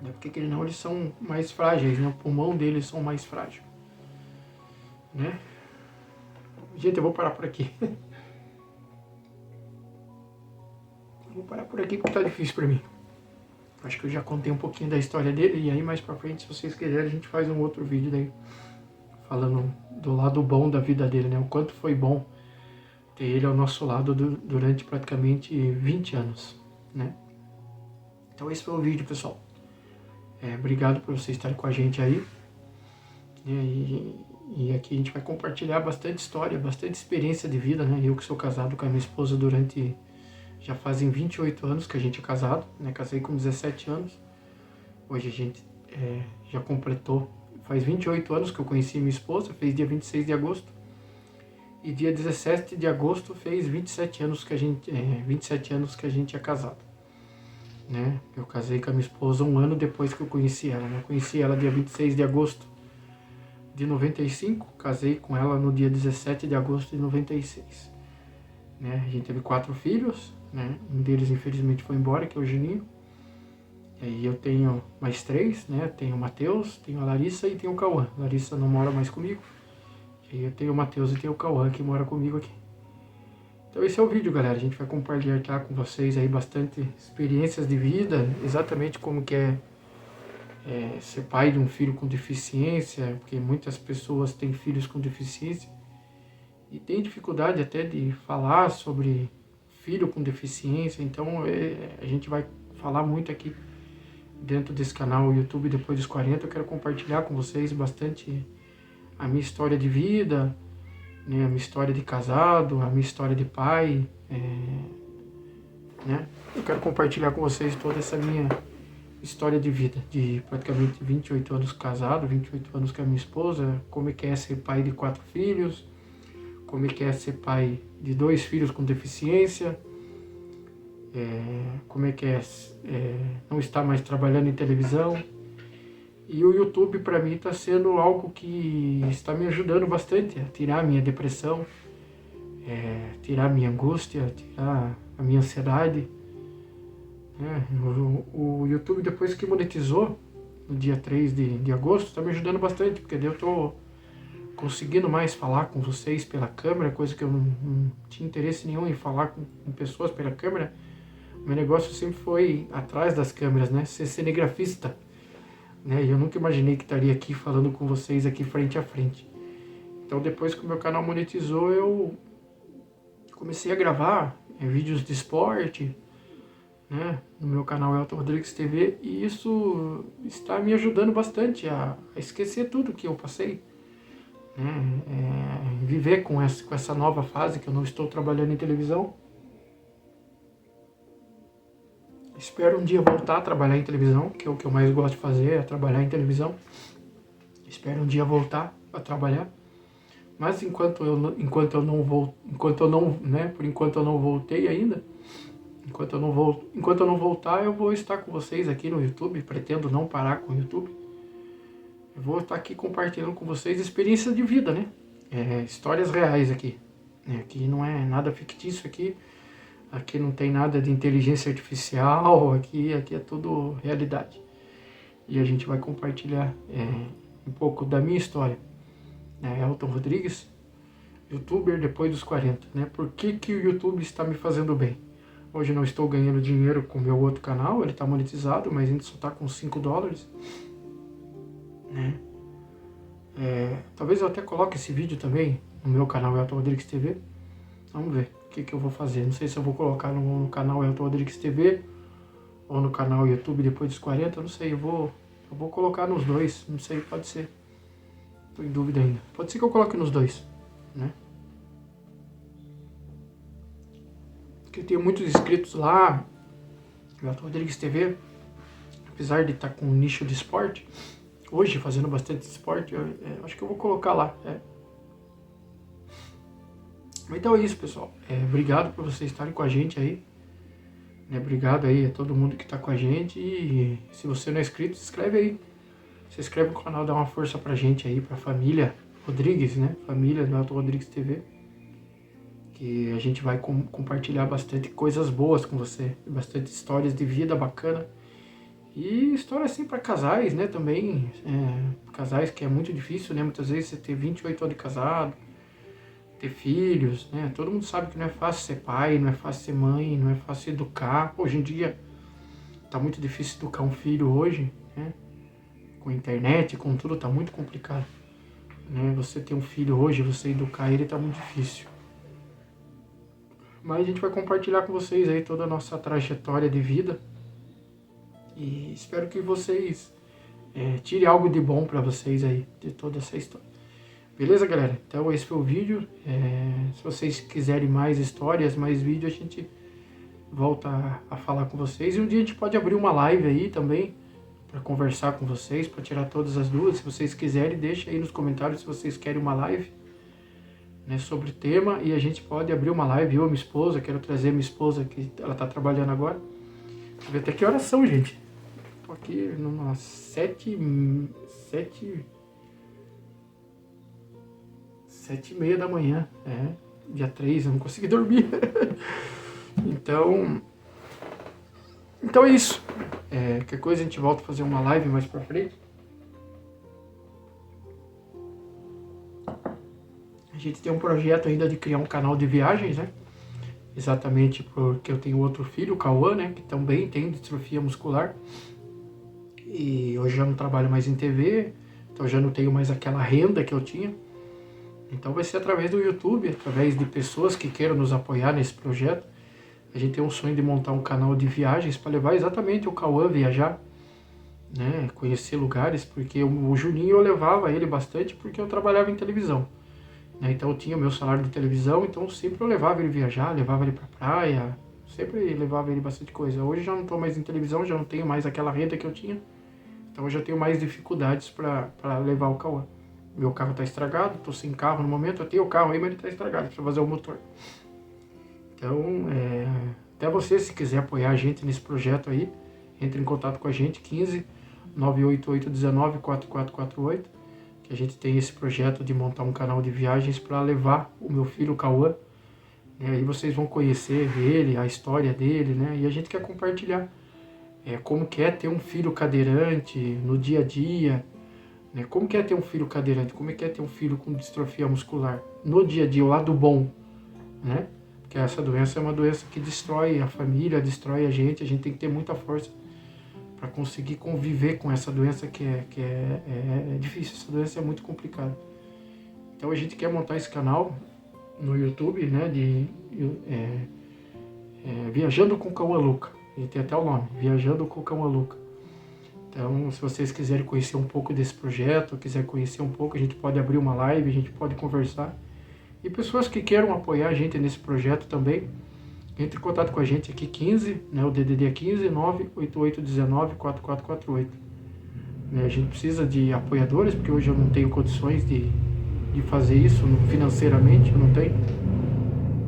né, porque querendo ou não, eles são mais frágeis, né, o pulmão deles são mais frágeis, né. Gente, eu vou parar por aqui. Vou parar por aqui porque tá difícil pra mim. Acho que eu já contei um pouquinho da história dele, e aí mais pra frente, se vocês quiserem, a gente faz um outro vídeo daí, falando do lado bom da vida dele, né? O quanto foi bom ter ele ao nosso lado durante praticamente 20 anos, né? Então esse foi o vídeo, pessoal. Obrigado por vocês estarem com a gente aí. E aqui a gente vai compartilhar bastante história, bastante experiência de vida, né? Eu que sou casado com a minha esposa já fazem 28 anos que a gente é casado, né? Casei com 17 anos. Hoje a gente já completou, faz 28 anos que eu conheci minha esposa, fez dia 26 de agosto. E dia 17 de agosto fez 27 anos que a gente é casado. Né? Eu casei com a minha esposa um ano depois que eu conheci ela. Né? Eu conheci ela dia 26 de agosto de 95, casei com ela no dia 17 de agosto de 96. Né? A gente teve 4 filhos, né? Um deles infelizmente foi embora, que é o Juninho. E aí eu tenho mais 3, né? Tenho o Matheus, tenho a Larissa e tenho o Cauã. A Larissa não mora mais comigo. E aí eu tenho o Matheus e tenho o Cauã que mora comigo aqui. Então esse é o vídeo, galera. A gente vai compartilhar com vocês aí bastante experiências de vida, exatamente como que é ser pai de um filho com deficiência, porque muitas pessoas têm filhos com deficiência e tem dificuldade até de falar sobre filho com deficiência. Então a gente vai falar muito aqui dentro desse canal YouTube Depois dos 40. Eu quero compartilhar com vocês bastante a minha história de vida, né, a minha história de casado, a minha história de pai, né? Eu quero compartilhar com vocês toda essa minha história de vida, de praticamente 28 anos casado, 28 anos com a minha esposa, como é que é ser pai de 4 filhos, como é que é ser pai de 2 filhos com deficiência, como é que não estar mais trabalhando em televisão. E o YouTube para mim está sendo algo que está me ajudando bastante a tirar a minha depressão, tirar a minha angústia, tirar a minha ansiedade. O YouTube, depois que monetizou, no dia 3 de agosto, está me ajudando bastante, porque daí eu estou conseguindo mais falar com vocês pela câmera, coisa que eu não tinha interesse nenhum em falar com pessoas pela câmera. Meu negócio sempre foi atrás das câmeras, né? Ser cinegrafista, né? E eu nunca imaginei que estaria aqui falando com vocês aqui frente a frente. Então, depois que o meu canal monetizou, eu comecei a gravar vídeos de esporte, né, no meu canal Elton Rodrigues TV, e isso está me ajudando bastante a esquecer tudo que eu passei, né, viver com essa nova fase que eu não estou trabalhando em televisão. Espero um dia voltar a trabalhar em televisão, que é o que eu mais gosto de fazer, é trabalhar em televisão. Espero um dia voltar a trabalhar, mas por enquanto eu não voltei ainda. Enquanto eu não voltar, eu vou estar com vocês aqui no YouTube. Pretendo não parar com o YouTube. Eu vou estar aqui compartilhando com vocês experiências de vida, né? Histórias reais aqui. Aqui não é nada fictício aqui. Aqui não tem nada de inteligência artificial. Aqui é tudo realidade. E a gente vai compartilhar um pouco da minha história. Elton Rodrigues, youtuber depois dos 40. Né? Por que o YouTube está me fazendo bem? Hoje não estou ganhando dinheiro com o meu outro canal, ele está monetizado, mas ainda só está com $5. Né? Talvez eu até coloque esse vídeo também no meu canal Elton Rodrigues TV. Vamos ver o que eu vou fazer. Não sei se eu vou colocar no canal Elton Rodrigues TV ou no canal YouTube depois dos 40, não sei. Eu vou colocar nos dois, não sei, pode ser. Estou em dúvida ainda. Pode ser que eu coloque nos dois, né? Eu tenho muitos inscritos lá, Elton Rodrigues TV, apesar de estar com um nicho de esporte, hoje fazendo bastante esporte, eu acho que eu vou colocar lá. Então é isso, pessoal. Obrigado por vocês estarem com a gente aí. Obrigado aí a todo mundo que está com a gente. E se você não é inscrito, se inscreve aí. Se inscreve no canal, dá uma força pra gente aí, pra família Rodrigues, né? Família do Elton Rodrigues TV. Que a gente vai compartilhar bastante coisas boas com você, bastante histórias de vida bacana e histórias assim para casais, né, também, casais que é muito difícil, né, muitas vezes você ter 28 anos de casado, ter filhos, né, todo mundo sabe que não é fácil ser pai, não é fácil ser mãe, não é fácil educar, hoje em dia tá muito difícil educar um filho hoje, né, com a internet, com tudo, tá muito complicado, né, você ter um filho hoje, você educar ele tá muito difícil. Mas a gente vai compartilhar com vocês aí toda a nossa trajetória de vida. E espero que vocês tirem algo de bom para vocês aí, de toda essa história. Beleza, galera? Então esse foi o vídeo. Se vocês quiserem mais histórias, mais vídeos, a gente volta a falar com vocês. E um dia a gente pode abrir uma live aí também, para conversar com vocês, para tirar todas as dúvidas. Se vocês quiserem, deixa aí nos comentários se vocês querem uma live, né, sobre o tema, e a gente pode abrir uma live. Eu e minha esposa, quero trazer minha esposa, que ela tá trabalhando agora. Deixa eu ver até que horas são, gente. Tô aqui umas 7h30 da manhã, dia 3, eu não consegui dormir. Então é isso. Qualquer coisa a gente volta a fazer uma live mais pra frente. A gente tem um projeto ainda de criar um canal de viagens, né? Exatamente porque eu tenho outro filho, o Cauã, né? Que também tem distrofia muscular. E hoje já não trabalho mais em TV, então já não tenho mais aquela renda que eu tinha. Então vai ser através do YouTube, através de pessoas que queiram nos apoiar nesse projeto. A gente tem um sonho de montar um canal de viagens para levar exatamente o Cauã viajar, né? Conhecer lugares, porque o Juninho eu levava ele bastante porque eu trabalhava em televisão. Então eu tinha o meu salário de televisão, então sempre eu levava ele viajar, levava ele pra praia, Sempre levava ele bastante coisa. Hoje já não estou mais em televisão, já não tenho mais aquela renda que eu tinha. Então eu já tenho mais dificuldades para levar o Cauã. Meu carro está estragado, estou sem carro no momento. Eu tenho o carro aí, mas ele está estragado, precisa fazer o motor. Então, até você, se quiser apoiar a gente nesse projeto aí, entre em contato com a gente, 15 988 19 4448, que a gente tem esse projeto de montar um canal de viagens para levar o meu filho, o Cauã. Aí vocês vão conhecer ele, a história dele, né? E a gente quer compartilhar como que é ter um filho cadeirante no dia a dia, né? Como que é ter um filho cadeirante, como é que é ter um filho com distrofia muscular no dia a dia, o lado bom, né? Porque essa doença é uma doença que destrói a família, destrói a gente tem que ter muita força para conseguir conviver com essa doença que é difícil, essa doença é muito complicada. Então a gente quer montar esse canal no YouTube, né, Viajando com o Cauã Luca. Ele tem até o nome, Viajando com o Cauã Luca. Então, se vocês quiserem conhecer um pouco desse projeto, quiser conhecer um pouco, a gente pode abrir uma live, a gente pode conversar. E pessoas que queiram apoiar a gente nesse projeto também, entre em contato com a gente aqui, 15, né, o DDD é 15 98819 4448. A gente precisa de apoiadores, porque hoje eu não tenho condições de fazer isso financeiramente, eu não tenho,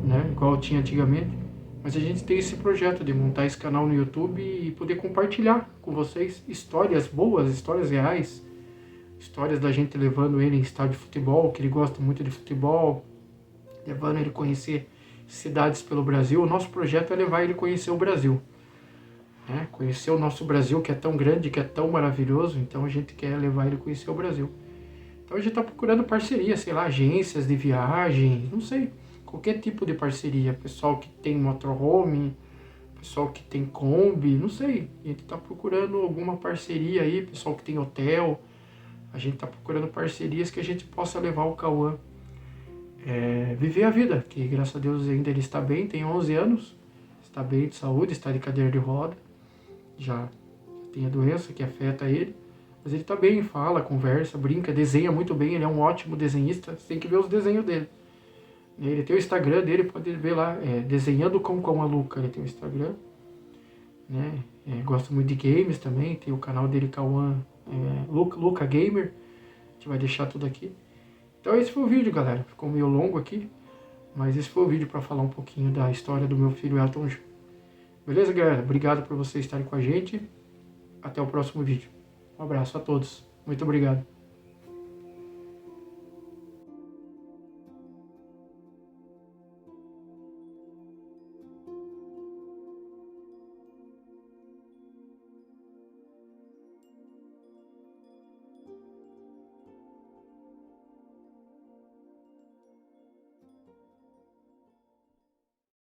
né, igual eu tinha antigamente. Mas a gente tem esse projeto de montar esse canal no YouTube e poder compartilhar com vocês histórias boas, histórias reais, histórias da gente levando ele em estádio de futebol, que ele gosta muito de futebol, levando ele a conhecer cidades pelo Brasil. O nosso projeto é levar ele a conhecer o Brasil, né? Conhecer o nosso Brasil, que é tão grande, que é tão maravilhoso. Então a gente quer levar ele a conhecer o Brasil. Então a gente está procurando parceria, sei lá, agências de viagem, não sei, qualquer tipo de parceria. Pessoal que tem motorhome, pessoal que tem Kombi, não sei. A gente está procurando alguma parceria aí, pessoal que tem hotel. A gente está procurando parcerias que a gente possa levar o Cauã viver a vida, que graças a Deus ainda ele está bem, tem 11 anos, está bem de saúde, está de cadeira de roda, já tem a doença que afeta ele, mas ele está bem, fala, conversa, brinca, desenha muito bem, ele é um ótimo desenhista, você tem que ver os desenhos dele. Ele tem o Instagram dele, pode ver lá, Desenhando com a Luca, ele tem o Instagram, né? Gosta muito de games também, tem o canal dele, Cauã, Luca Gamer, a gente vai deixar tudo aqui. Então esse foi o vídeo, galera, ficou meio longo aqui, mas esse foi o vídeo para falar um pouquinho da história do meu filho Elton Júnior. Beleza, galera? Obrigado por vocês estarem com a gente, até o próximo vídeo. Um abraço a todos, muito obrigado.